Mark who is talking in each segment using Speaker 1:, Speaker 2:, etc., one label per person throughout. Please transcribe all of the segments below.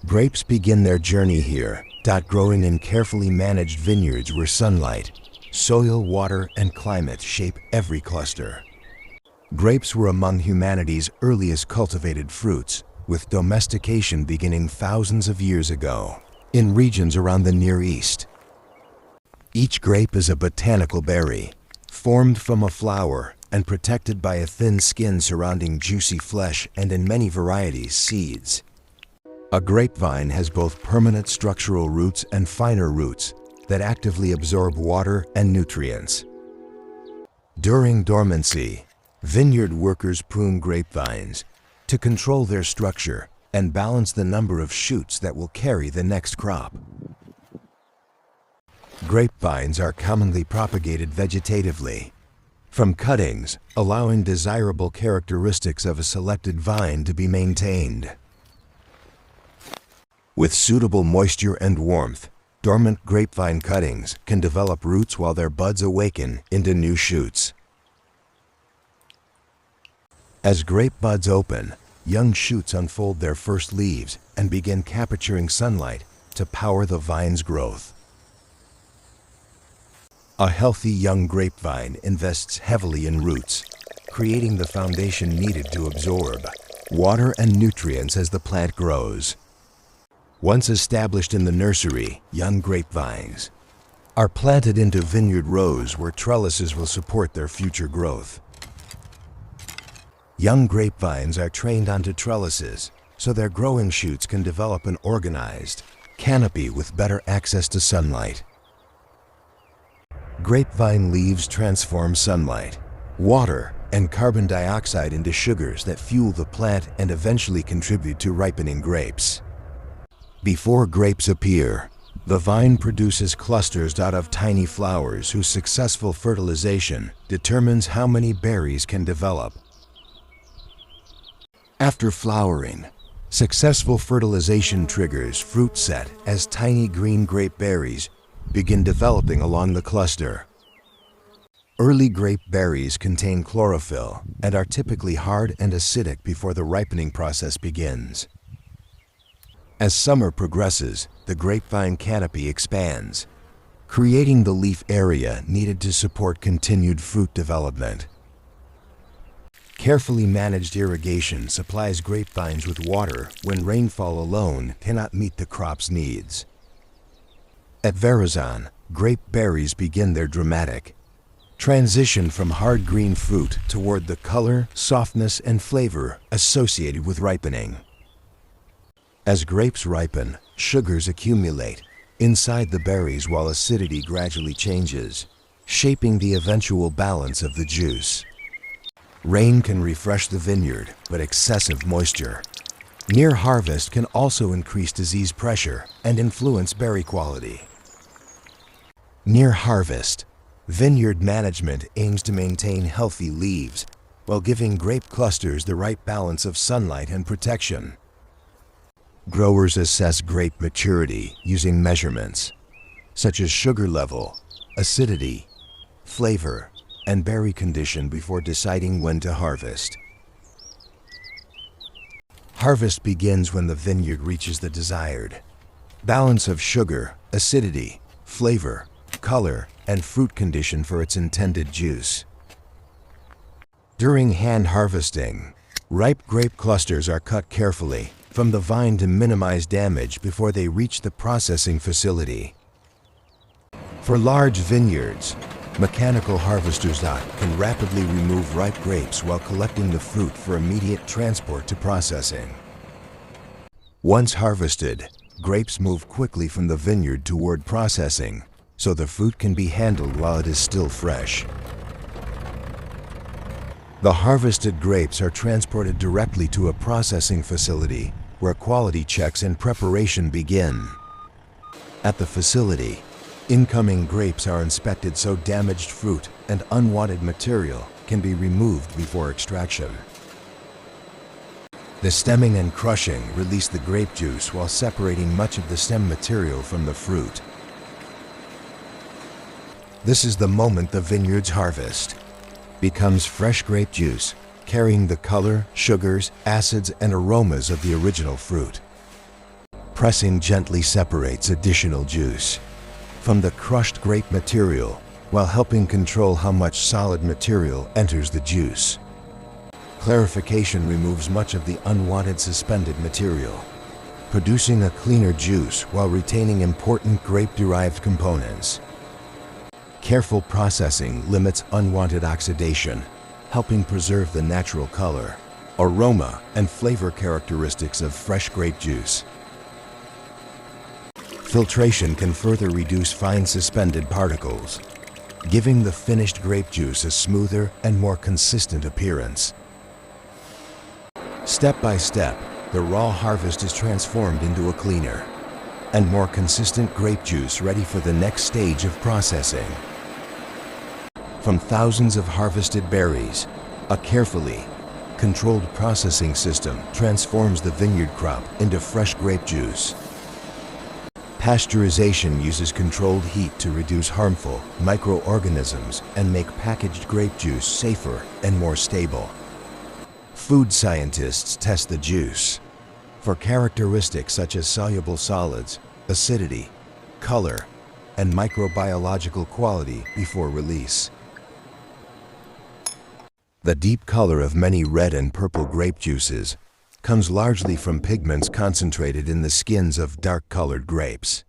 Speaker 1: Grapes begin their journey here, growing in carefully managed vineyards where sunlight, soil, water, and climate shape every cluster. Grapes were among humanity's earliest cultivated fruits, with domestication beginning thousands of years ago in regions around the Near East. Each grape is a botanical berry, formed from a flower and protected by a thin skin surrounding juicy flesh and, in many varieties, seeds. A grapevine has both permanent structural roots and finer roots that actively absorb water and nutrients. During dormancy, vineyard workers prune grapevines to control their structure and balance the number of shoots that will carry the next crop. Grapevines are commonly propagated vegetatively, from cuttings, allowing desirable characteristics of a selected vine to be maintained. With suitable moisture and warmth, dormant grapevine cuttings can develop roots while their buds awaken into new shoots. As grape buds open, young shoots unfold their first leaves and begin capturing sunlight to power the vine's growth. A healthy young grapevine invests heavily in roots, creating the foundation needed to absorb water and nutrients as the plant grows. Once established in the nursery, young grapevines are planted into vineyard rows where trellises will support their future growth. Young grapevines are trained onto trellises so their growing shoots can develop an organized canopy with better access to sunlight. Grapevine leaves transform sunlight, water, and carbon dioxide into sugars that fuel the plant and eventually contribute to ripening grapes. Before grapes appear, the vine produces clusters out of tiny flowers whose successful fertilization determines how many berries can develop. After flowering, successful fertilization triggers fruit set as tiny green grape berries begin developing along the cluster. Early grape berries contain chlorophyll and are typically hard and acidic before the ripening process begins. As summer progresses, the grapevine canopy expands, creating the leaf area needed to support continued fruit development. Carefully managed irrigation supplies grapevines with water when rainfall alone cannot meet the crop's needs. At Verazon, grape berries begin their dramatic transition from hard green fruit toward the color, softness, and flavor associated with ripening. As grapes ripen, sugars accumulate inside the berries while acidity gradually changes, shaping the eventual balance of the juice. Rain can refresh the vineyard, but excessive moisture near harvest can also increase disease pressure and influence berry quality. Near harvest, vineyard management aims to maintain healthy leaves while giving grape clusters the right balance of sunlight and protection. Growers assess grape maturity using measurements such as sugar level, acidity, flavor, and berry condition before deciding when to harvest. Harvest begins when the vineyard reaches the desired balance of sugar, acidity, flavor, color, and fruit condition for its intended juice. During hand harvesting, ripe grape clusters are cut carefully from the vine to minimize damage before they reach the processing facility. For large vineyards, mechanical harvesters can rapidly remove ripe grapes while collecting the fruit for immediate transport to processing. Once harvested, grapes move quickly from the vineyard toward processing, so the fruit can be handled while it is still fresh. The harvested grapes are transported directly to a processing facility where quality checks and preparation begin. At the facility, incoming grapes are inspected so damaged fruit and unwanted material can be removed before extraction. The stemming and crushing release the grape juice while separating much of the stem material from the fruit. This is the moment the vineyard's harvest becomes fresh grape juice, carrying the color, sugars, acids, and aromas of the original fruit. Pressing gently separates additional juice from the crushed grape material while helping control how much solid material enters the juice. Clarification removes much of the unwanted suspended material, producing a cleaner juice while retaining important grape-derived components. Careful processing limits unwanted oxidation, helping preserve the natural color, aroma, and flavor characteristics of fresh grape juice. Filtration can further reduce fine suspended particles, giving the finished grape juice a smoother and more consistent appearance. Step by step, the raw harvest is transformed into a cleaner and more consistent grape juice ready for the next stage of processing. From thousands of harvested berries, a carefully controlled processing system transforms the vineyard crop into fresh grape juice. Pasteurization uses controlled heat to reduce harmful microorganisms and make packaged grape juice safer and more stable. Food scientists test the juice for characteristics such as soluble solids, acidity, color, and microbiological quality before release. The deep color of many red and purple grape juices comes largely from pigments concentrated in the skins of dark-colored grapes.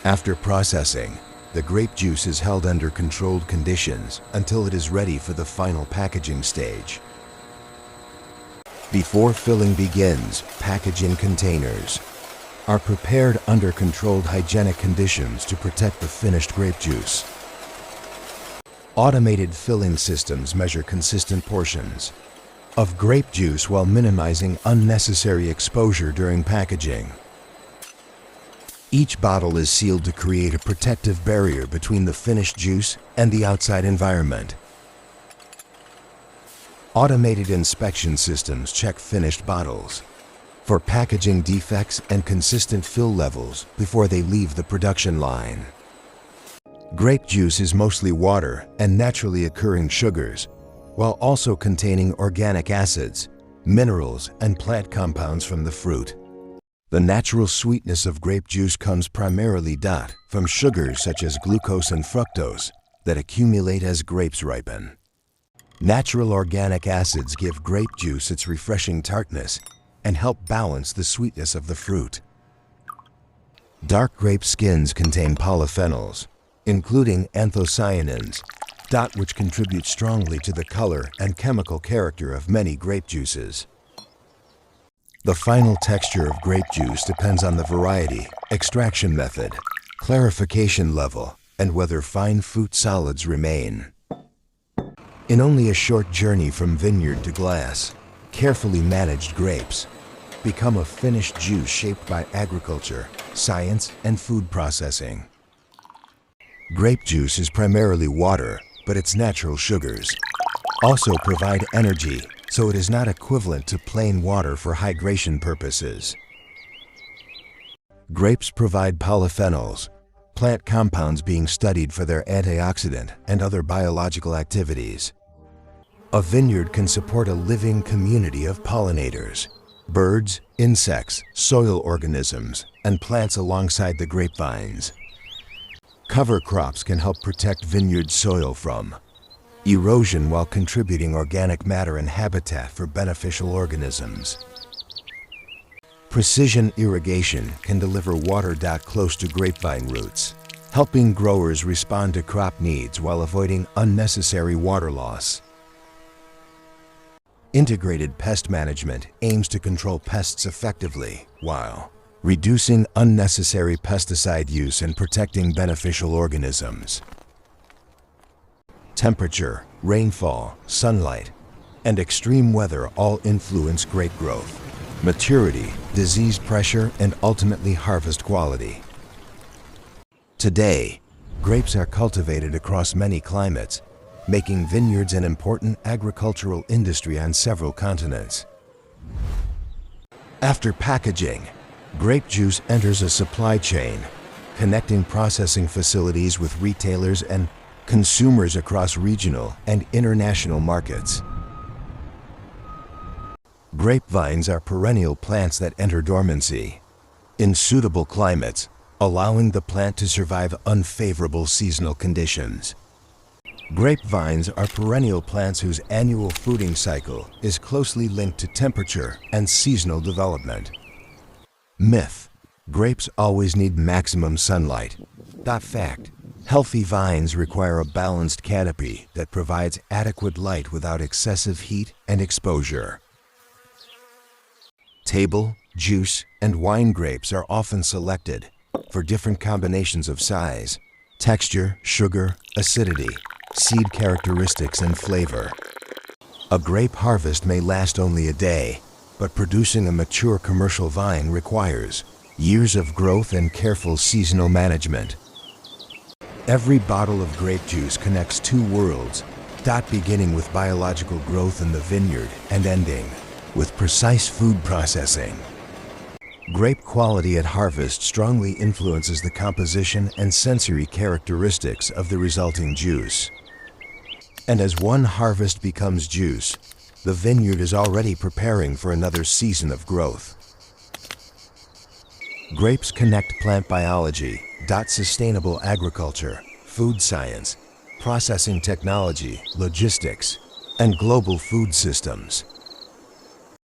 Speaker 1: After processing, the grape juice is held under controlled conditions until it is ready for the final packaging stage. Before filling begins, packaging containers are prepared under controlled hygienic conditions to protect the finished grape juice. Automated filling systems measure consistent portions of grape juice while minimizing unnecessary exposure during packaging. Each bottle is sealed to create a protective barrier between the finished juice and the outside environment. Automated inspection systems check finished bottles for packaging defects and consistent fill levels before they leave the production line. Grape juice is mostly water and naturally occurring sugars, while also containing organic acids, minerals, and plant compounds from the fruit. The natural sweetness of grape juice comes primarily from sugars such as glucose and fructose that accumulate as grapes ripen. Natural organic acids give grape juice its refreshing tartness and help balance the sweetness of the fruit. Dark grape skins contain polyphenols, including anthocyanins, which contribute strongly to the color and chemical character of many grape juices. The final texture of grape juice depends on the variety, extraction method, clarification level, and whether fine fruit solids remain. In only a short journey from vineyard to glass, carefully managed grapes become a finished juice shaped by agriculture, science, and food processing. Grape juice is primarily water, but its natural sugars also provide energy, so it is not equivalent to plain water for hydration purposes. Grapes provide polyphenols, plant compounds being studied for their antioxidant and other biological activities. A vineyard can support a living community of pollinators, birds, insects, soil organisms, and plants alongside the grapevines. Cover crops can help protect vineyard soil from erosion while contributing organic matter and habitat for beneficial organisms. Precision irrigation can deliver water close to grapevine roots, helping growers respond to crop needs while avoiding unnecessary water loss. Integrated pest management aims to control pests effectively while reducing unnecessary pesticide use and protecting beneficial organisms. Temperature, rainfall, sunlight, and extreme weather all influence grape growth, maturity, disease pressure, and ultimately harvest quality. Today, grapes are cultivated across many climates, making vineyards an important agricultural industry on several continents. After packaging, grape juice enters a supply chain, connecting processing facilities with retailers and consumers across regional and international markets. Grapevines are perennial plants that enter dormancy, in suitable climates, allowing the plant to survive unfavorable seasonal conditions. Grapevines are perennial plants whose annual fruiting cycle is closely linked to temperature and seasonal development. Myth: grapes always need maximum sunlight. Fact: healthy vines require a balanced canopy that provides adequate light without excessive heat and exposure. Table, juice, and wine grapes are often selected for different combinations of size, texture, sugar, acidity, seed characteristics, and flavor. A grape harvest may last only a day, but producing a mature commercial vine requires years of growth and careful seasonal management. Every bottle of grape juice connects two worlds, beginning with biological growth in the vineyard and ending with precise food processing. Grape quality at harvest strongly influences the composition and sensory characteristics of the resulting juice. And as one harvest becomes juice, the vineyard is already preparing for another season of growth. Grapes connect plant biology, sustainable agriculture, food science, processing technology, logistics, and global food systems.